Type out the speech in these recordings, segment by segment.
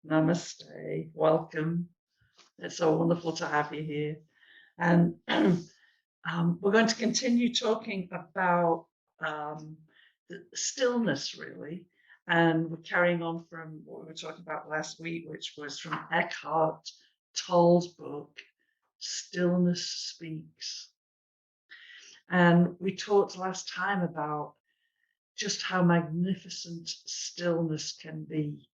Namaste. Welcome. It's so wonderful to have you here. And we're going to continue talking about the stillness, really. And we're carrying on from what we were talking about last week, which was from Eckhart Tolle's book, Stillness Speaks. And we talked last time about just how magnificent stillness can be.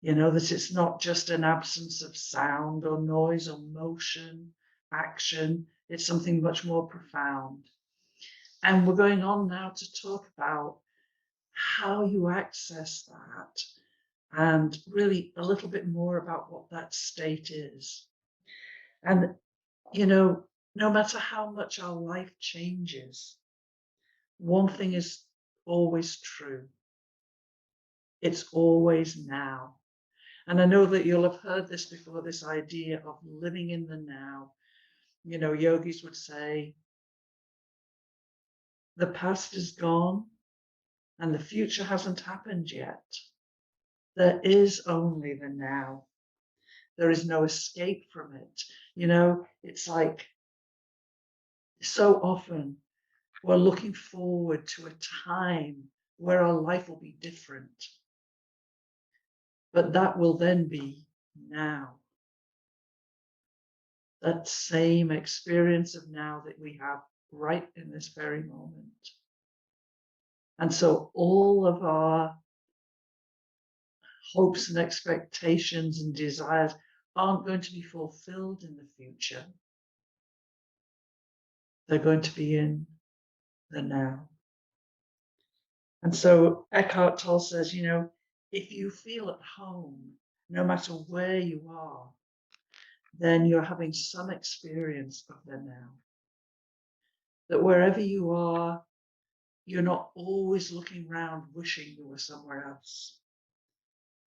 That it's not just an absence of sound or noise or motion, action. It's something much more profound. And we're going on now to talk about how you access that and really a little bit more about what that state is. And, no matter how much our life changes, one thing is always true. It's always now. And I know that you'll have heard this before, this idea of living in the now. Yogis would say, the past is gone and the future hasn't happened yet. There is only the now. There is no escape from it. It's like so often we're looking forward to a time where our life will be different. But that will then be now. That same experience of now that we have right in this very moment. And so all of our hopes and expectations and desires aren't going to be fulfilled in the future. They're going to be in the now. And so Eckhart Tolle says, if you feel at home, no matter where you are, then you're having some experience of the now. That wherever you are, you're not always looking around wishing you were somewhere else.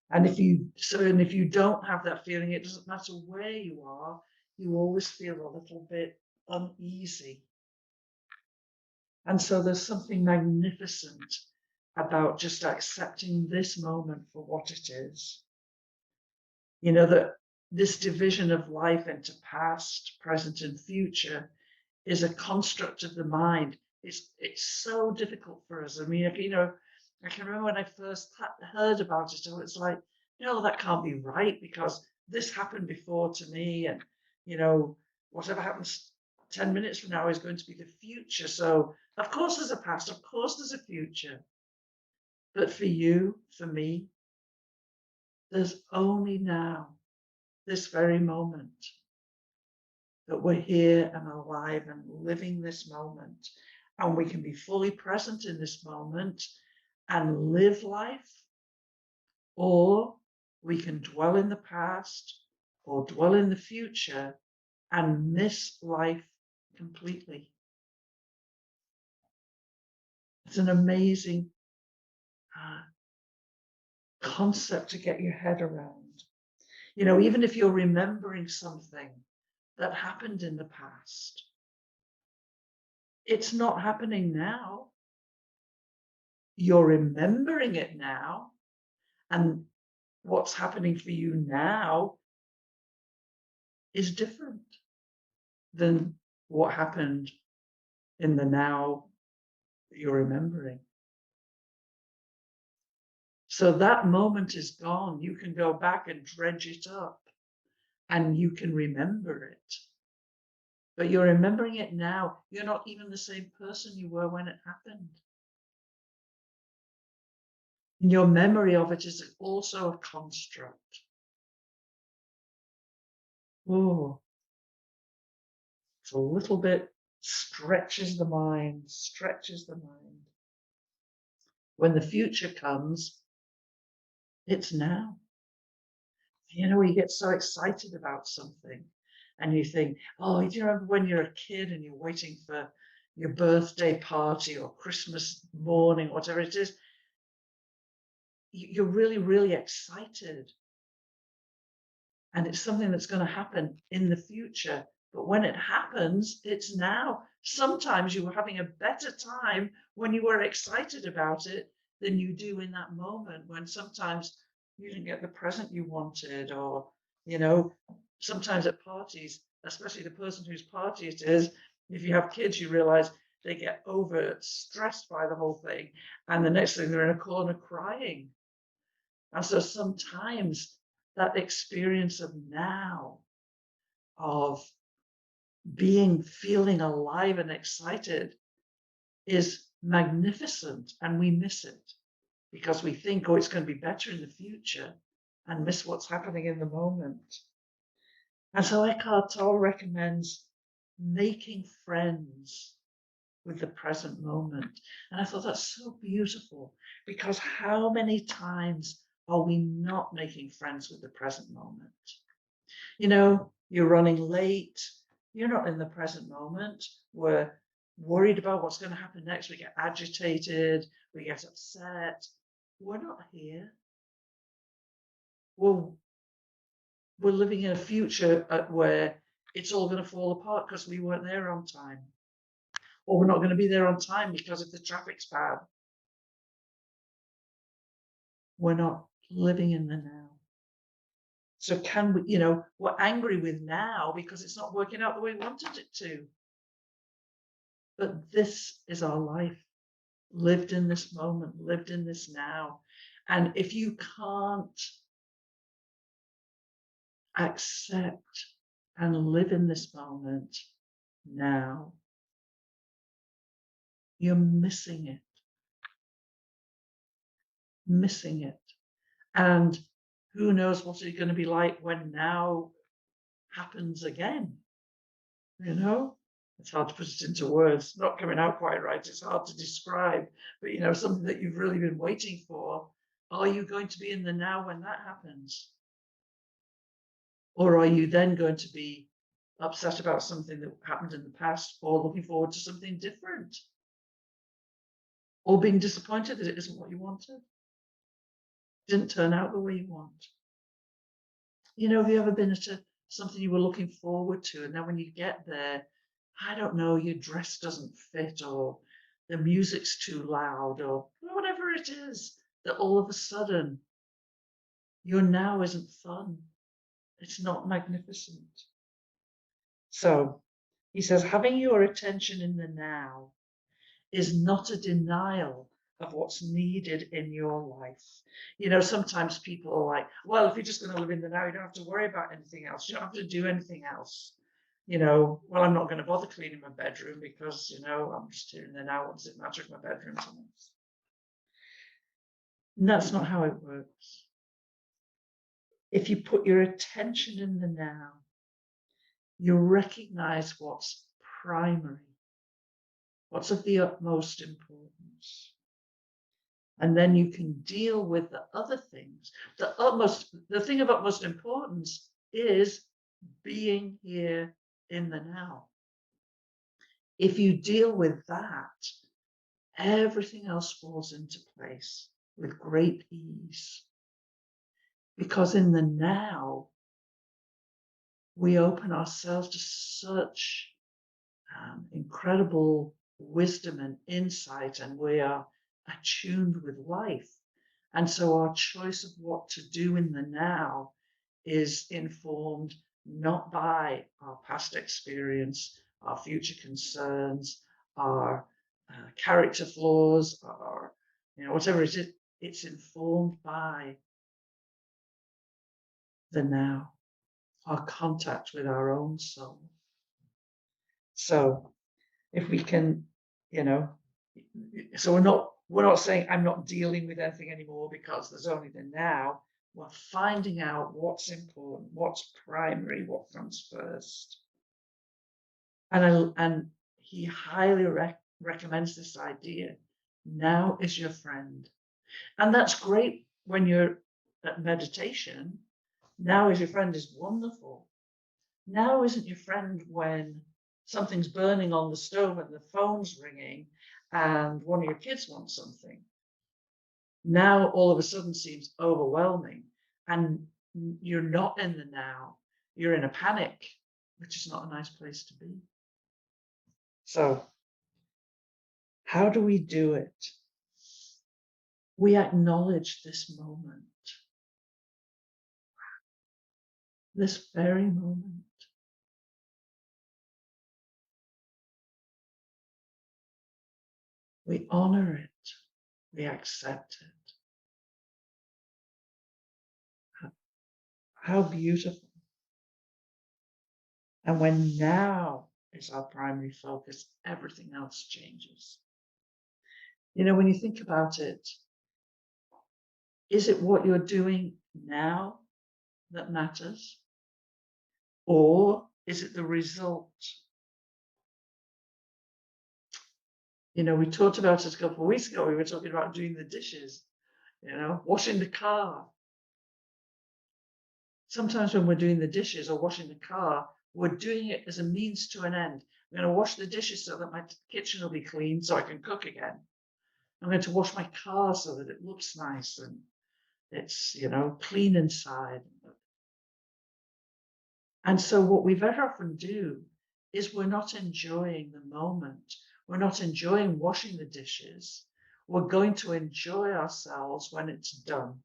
And if you don't have that feeling, it doesn't matter where you are, you always feel a little bit uneasy. And so there's something magnificent about just accepting this moment for what it is. That this division of life into past, present, and future is a construct of the mind. It's so difficult for us. I mean, I can remember when I first heard about it, I was like, that can't be right because this happened before to me. And, whatever happens 10 minutes from now is going to be the future. So, of course, there's a past. Of course, there's a future. But for you, for me, there's only now, this very moment, that we're here and alive and living this moment. And we can be fully present in this moment and live life, or we can dwell in the past or dwell in the future and miss life completely. It's an amazing concept to get your head around. Even if you're remembering something that happened in the past, it's not happening now. You're remembering it now, and what's happening for you now is different than what happened in the now that you're remembering. So that moment is gone. You can go back and dredge it up and you can remember it. But you're remembering it now. You're not even the same person you were when it happened. And your memory of it is also a construct. Oh, it's a little bit stretches the mind. When the future comes, it's now. You get so excited about something and you think, oh, do you remember when you're a kid and you're waiting for your birthday party or Christmas morning, whatever it is? You're really, really excited. And it's something that's going to happen in the future. But when it happens, it's now. Sometimes you were having a better time when you were excited about it than you do in that moment, when sometimes you didn't get the present you wanted, or, you know, sometimes at parties, especially the person whose party it is, if you have kids, you realize they get over stressed by the whole thing. And the next thing they're in a corner crying. And so sometimes that experience of now, of feeling alive and excited is magnificent, and we miss it because we think, oh, it's going to be better in the future, and miss what's happening in the moment. And so Eckhart Tolle recommends making friends with the present moment. And I thought that's so beautiful, because how many times are we not making friends with the present moment? You know, you're running late, you're not in the present moment. We're worried about what's going to happen next. We get agitated, we get upset. We're not here. We're, we're living in a future where it's all going to fall apart because we weren't there on time. Or we're not going to be there on time because if the traffic's bad. We're not living in the now. So can we, we're angry with now because it's not working out the way we wanted it to. But this is our life, lived in this moment, lived in this now. And if you can't accept and live in this moment now, you're missing it, missing it. And who knows what it's going to be like when now happens again, It's hard to put it into words, not coming out quite right. It's hard to describe, but something that you've really been waiting for. Are you going to be in the now when that happens? Or are you then going to be upset about something that happened in the past, or looking forward to something different? Or being disappointed that it isn't what you wanted? Didn't turn out the way you want? Have you ever been at something you were looking forward to, and then when you get there, I don't know, your dress doesn't fit, or the music's too loud, or whatever it is, that all of a sudden your now isn't fun. It's not magnificent. So he says, having your attention in the now is not a denial of what's needed in your life. Sometimes people are like, well, if you're just going to live in the now, you don't have to worry about anything else. You don't have to do anything else. Well, I'm not going to bother cleaning my bedroom because, I'm just here in the now. What does it matter if my bedroom's a mess? And that's not how it works. If you put your attention in the now, you recognize what's primary, what's of the utmost importance. And then you can deal with the other things. The thing of utmost importance is being here in the now. If you deal with that, everything else falls into place with great ease. Because in the now, we open ourselves to such incredible wisdom and insight, and we are attuned with life. And so our choice of what to do in the now is informed not by our past experience, our future concerns, our character flaws, or whatever it is. It's informed by the now, our contact with our own soul. So if we can, so we're not saying I'm not dealing with anything anymore because there's only the now. We're finding out what's important, what's primary, what comes first. And he highly recommends this idea. Now is your friend. And that's great when you're at meditation. Now is your friend is wonderful. Now isn't your friend when something's burning on the stove and the phone's ringing and one of your kids wants something. Now all of a sudden seems overwhelming, and you're not in the now. You're in a panic, which is not a nice place to be. So how do we do it? We acknowledge this moment. this very moment. We honor it. We accept it. How beautiful. And when now is our primary focus, everything else changes. When you think about it, is it what you're doing now that matters? Or is it the result? We talked about it a couple of weeks ago. We were talking about doing the dishes, washing the car. Sometimes when we're doing the dishes or washing the car, we're doing it as a means to an end. I'm going to wash the dishes so that my kitchen will be clean so I can cook again. I'm going to wash my car so that it looks nice and it's, clean inside. And so what we very often do is we're not enjoying the moment. We're not enjoying washing the dishes. We're going to enjoy ourselves when it's done.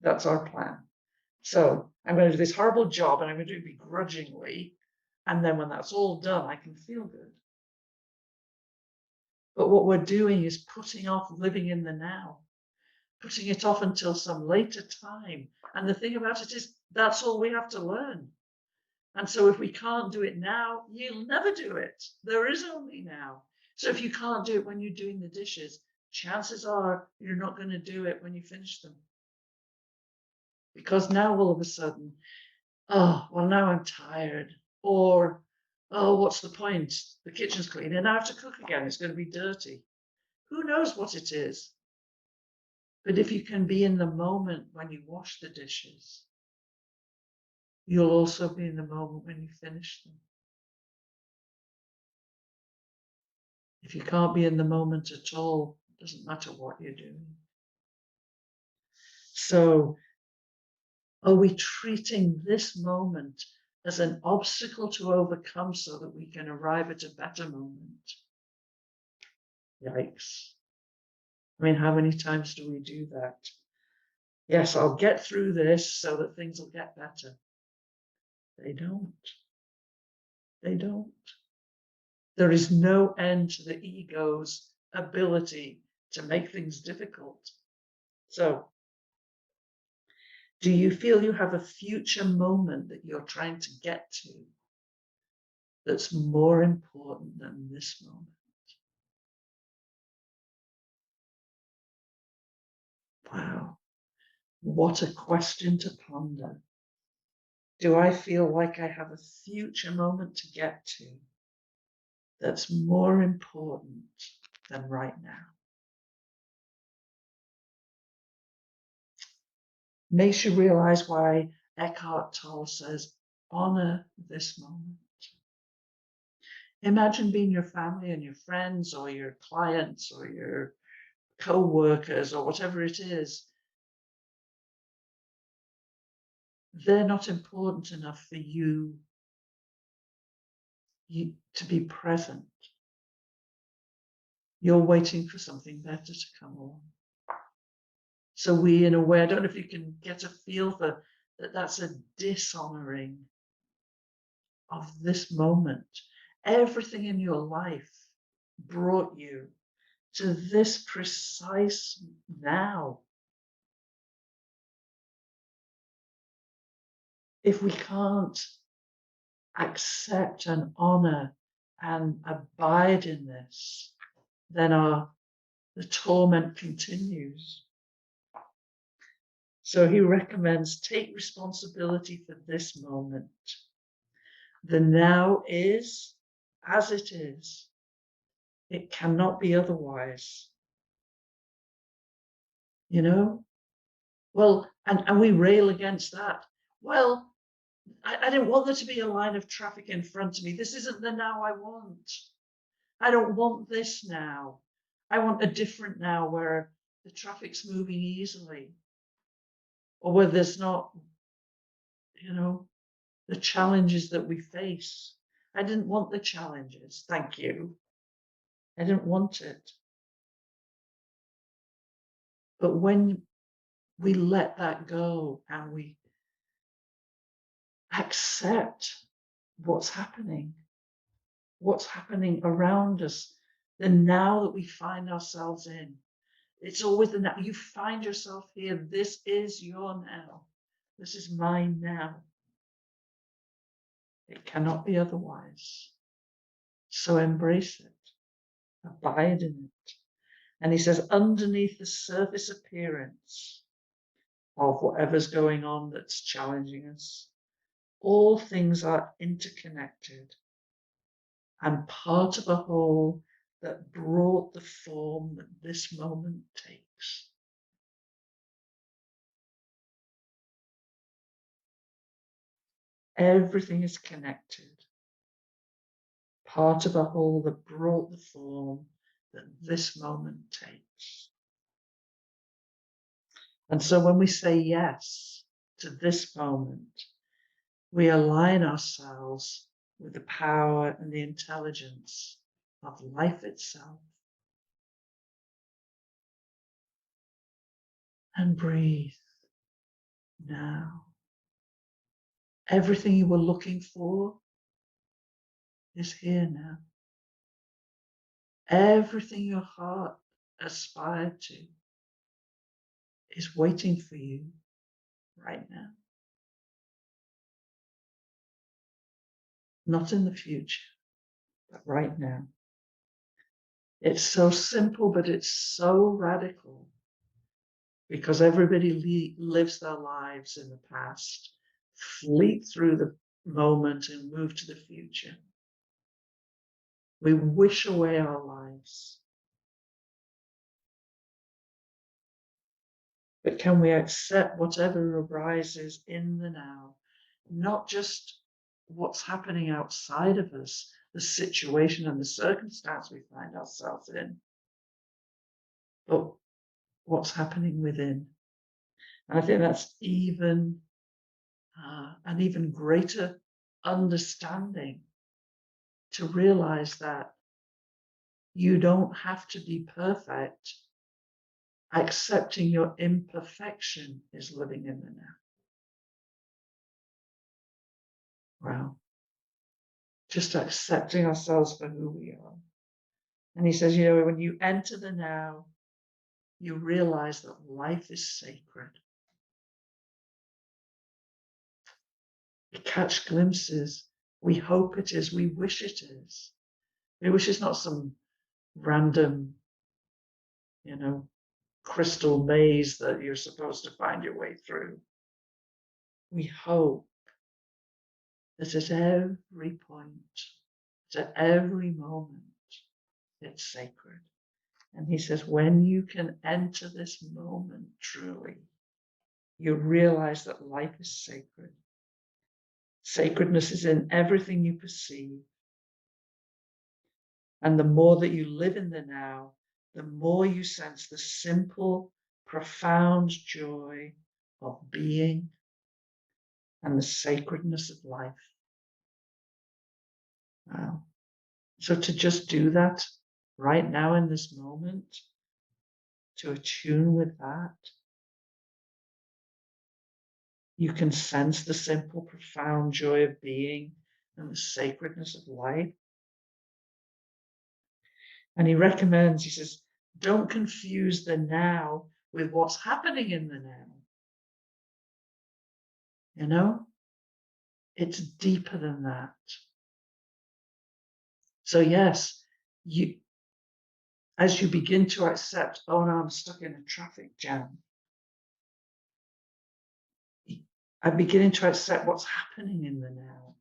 That's our plan. So I'm going to do this horrible job and I'm going to do it begrudgingly. And then when that's all done, I can feel good. But what we're doing is putting off living in the now, putting it off until some later time. And the thing about it is that's all we have to learn. And so if we can't do it now, you'll never do it. There is only now. So if you can't do it when you're doing the dishes, chances are you're not going to do it when you finish them. Because now all of a sudden, oh, well, now I'm tired. Or, oh, what's the point? The kitchen's clean and I have to cook again. It's going to be dirty. Who knows what it is? But if you can be in the moment when you wash the dishes, you'll also be in the moment when you finish them. If you can't be in the moment at all, it doesn't matter what you're doing. So, are we treating this moment as an obstacle to overcome so that we can arrive at a better moment? Yikes. I mean, how many times do we do that? Yes, I'll get through this so that things will get better. They don't. They don't. There is no end to the ego's ability to make things difficult. So, do you feel you have a future moment that you're trying to get to that's more important than this moment? Wow, what a question to ponder. Do I feel like I have a future moment to get to that's more important than right now? Makes you realize why Eckhart Tolle says, honor this moment. Imagine being your family and your friends or your clients or your co-workers or whatever it is. They're not important enough for you to be present. You're waiting for something better to come along. So we, in a way, I don't know if you can get a feel for that, that's a dishonoring of this moment. Everything in your life brought you to this precise now. If we can't accept and honor and abide in this, then the torment continues. So he recommends take responsibility for this moment. The now is as it is. It cannot be otherwise. Well, and we rail against that. Well, I didn't want there to be a line of traffic in front of me. This isn't the now I want. I don't want this now. I want a different now where the traffic's moving easily or where there's not, the challenges that we face. I didn't want the challenges. Thank you. I didn't want it. But when we let that go and we accept what's happening around us, the now that we find ourselves in. It's always the now. You find yourself here. This is your now. This is my now. It cannot be otherwise. So embrace it, abide in it. And he says, underneath the surface appearance of whatever's going on that's challenging us, all things are interconnected and part of a whole that brought the form that this moment takes. Everything is connected, part of a whole that brought the form that this moment takes. And so when we say yes to this moment, we align ourselves with the power and the intelligence of life itself. And breathe now. Everything you were looking for is here now. Everything your heart aspired to is waiting for you right now. Not in the future, but right now. It's so simple, but it's so radical because everybody lives their lives in the past, fleet through the moment and move to the future. We wish away our lives. But can we accept whatever arises in the now, not just what's happening outside of us, the situation and the circumstance we find ourselves in, but what's happening within? And I think that's even an even greater understanding to realize that you don't have to be perfect. Accepting your imperfection is living in the now. Wow. Just accepting ourselves for who we are. And he says, when you enter the now, you realize that life is sacred. We catch glimpses. We hope it is. We wish it is. We wish it's not some random, crystal maze that you're supposed to find your way through. We hope that at every point, at every moment, it's sacred. And he says, when you can enter this moment truly, you realize that life is sacred. Sacredness is in everything you perceive. And the more that you live in the now, the more you sense the simple, profound joy of being and the sacredness of life. Wow. So to just do that right now in this moment, to attune with that, you can sense the simple, profound joy of being and the sacredness of life. And he recommends, he says, don't confuse the now with what's happening in the now. It's deeper than that. So yes, as you begin to accept, oh no, I'm stuck in a traffic jam. I'm beginning to accept what's happening in the now.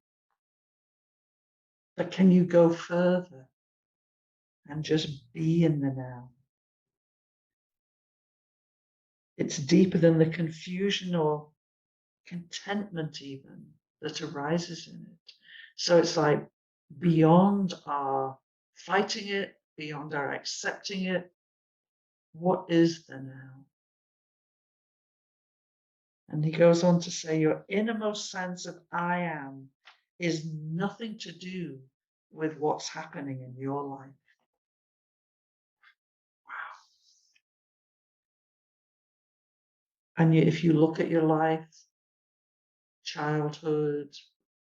But can you go further and just be in the now? It's deeper than the confusion or contentment even that arises in it. So it's like beyond our fighting it, beyond our accepting it, what is the now? And he goes on to say, your innermost sense of I am is nothing to do with what's happening in your life. Wow. And if you look at your life, childhood,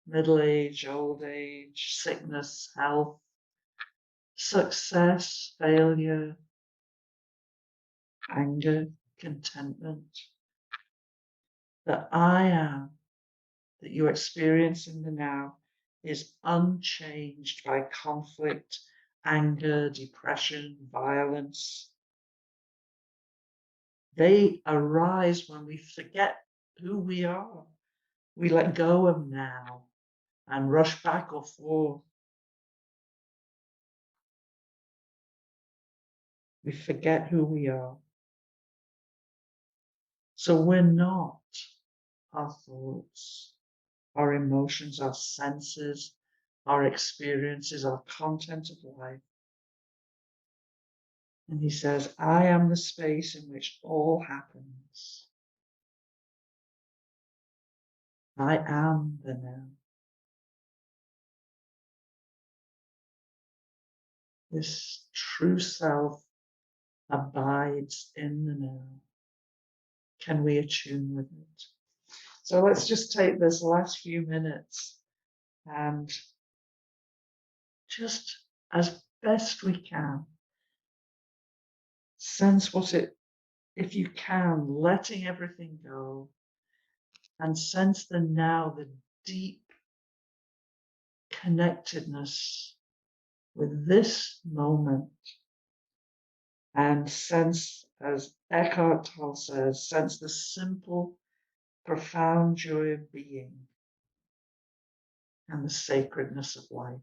middle age, old age, sickness, health, success, failure, anger, contentment. That I am, that you experience in the now, is unchanged by conflict, anger, depression, violence. They arise when we forget who we are. We let go of now and rush back or forth. We forget who we are. So we're not our thoughts, our emotions, our senses, our experiences, our content of life. And he says, I am the space in which all happens. I am the now. This true self abides in the now. Can we attune with it? So let's just take this last few minutes and just as best we can, sense what it, if you can, letting everything go and sense the now, the deep connectedness with this moment, and sense, as Eckhart Tolle says, sense the simple, profound joy of being and the sacredness of life.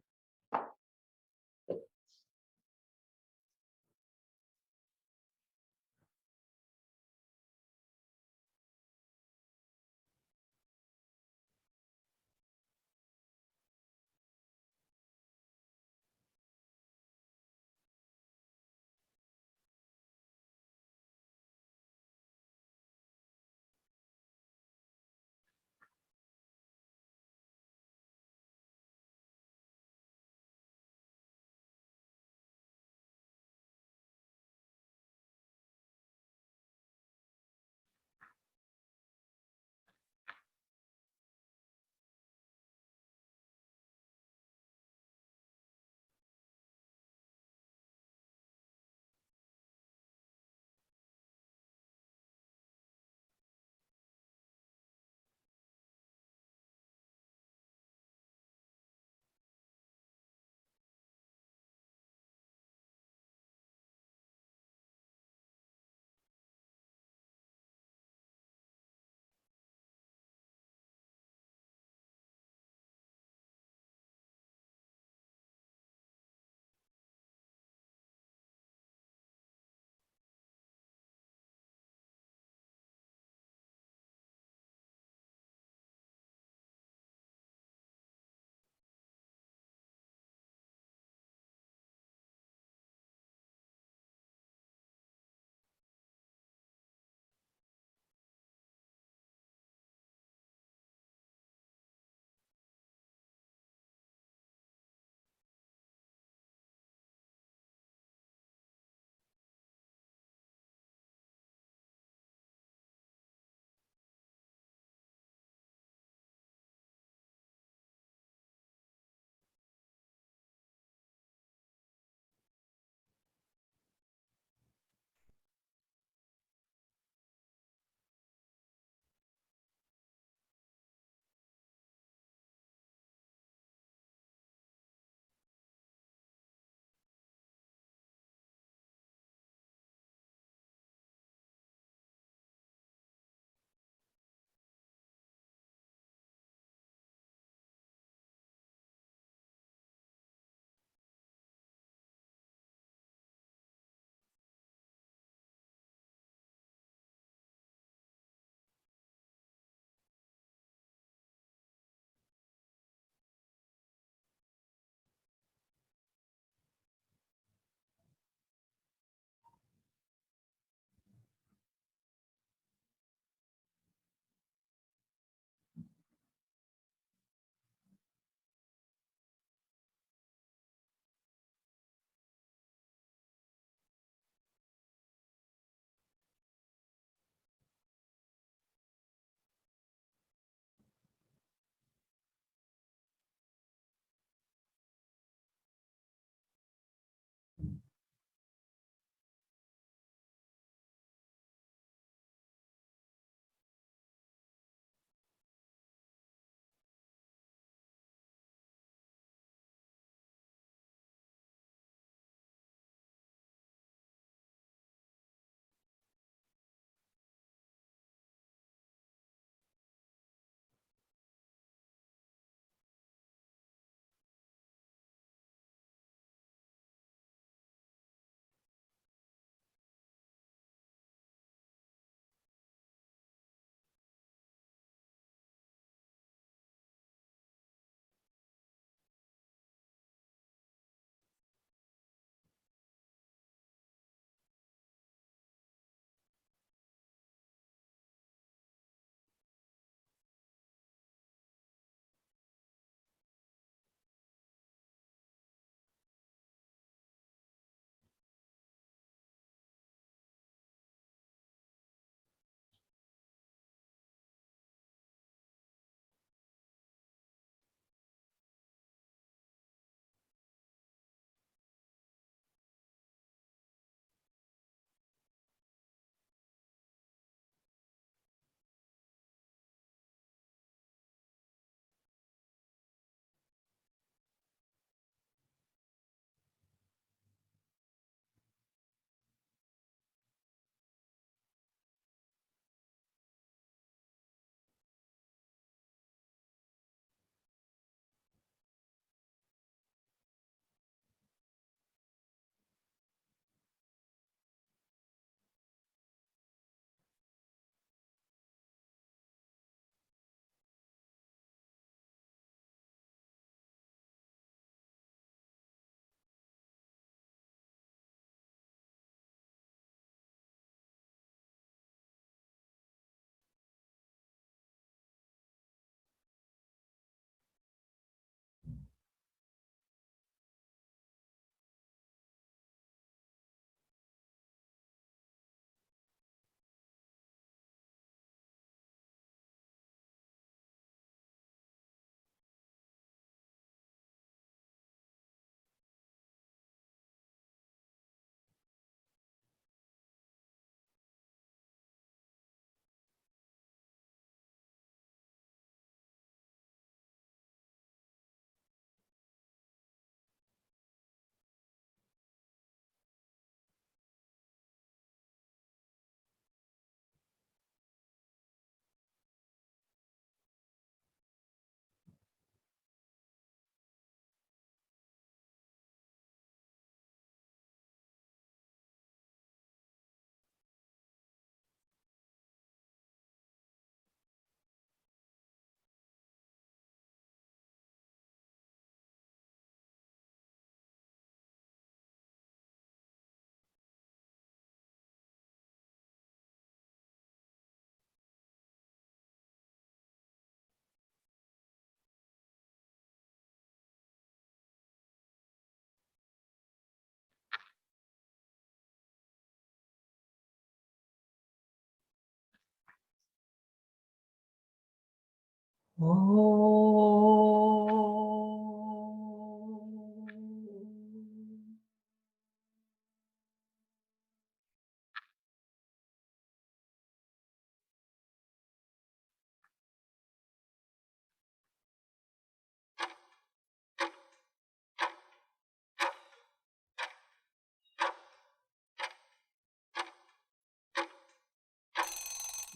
Om.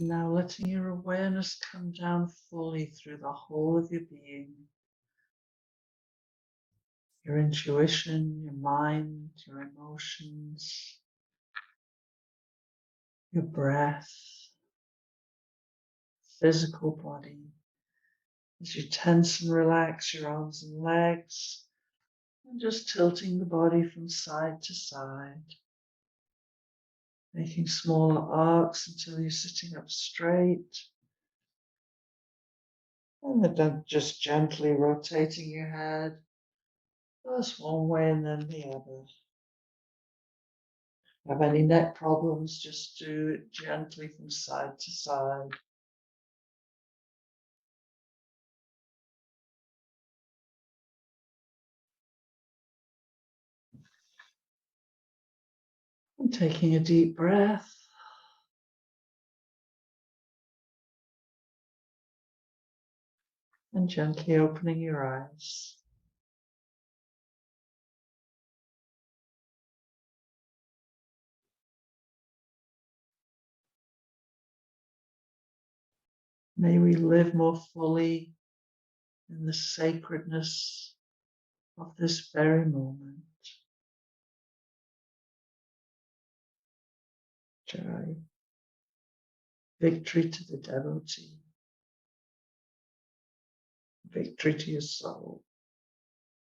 Now letting your awareness come down fully through the whole of your being, your intuition, your mind, your emotions, your breath, physical body. As you tense and relax your arms and legs, and just tilting the body from side to side, making smaller arcs until you're sitting up straight. And then just gently rotating your head, first one way and then the other. Have any neck problems, just do it gently from side to side. And taking a deep breath. And gently opening your eyes. May we live more fully in the sacredness of this very moment. Jai. Victory to the devotee. Victory to your soul.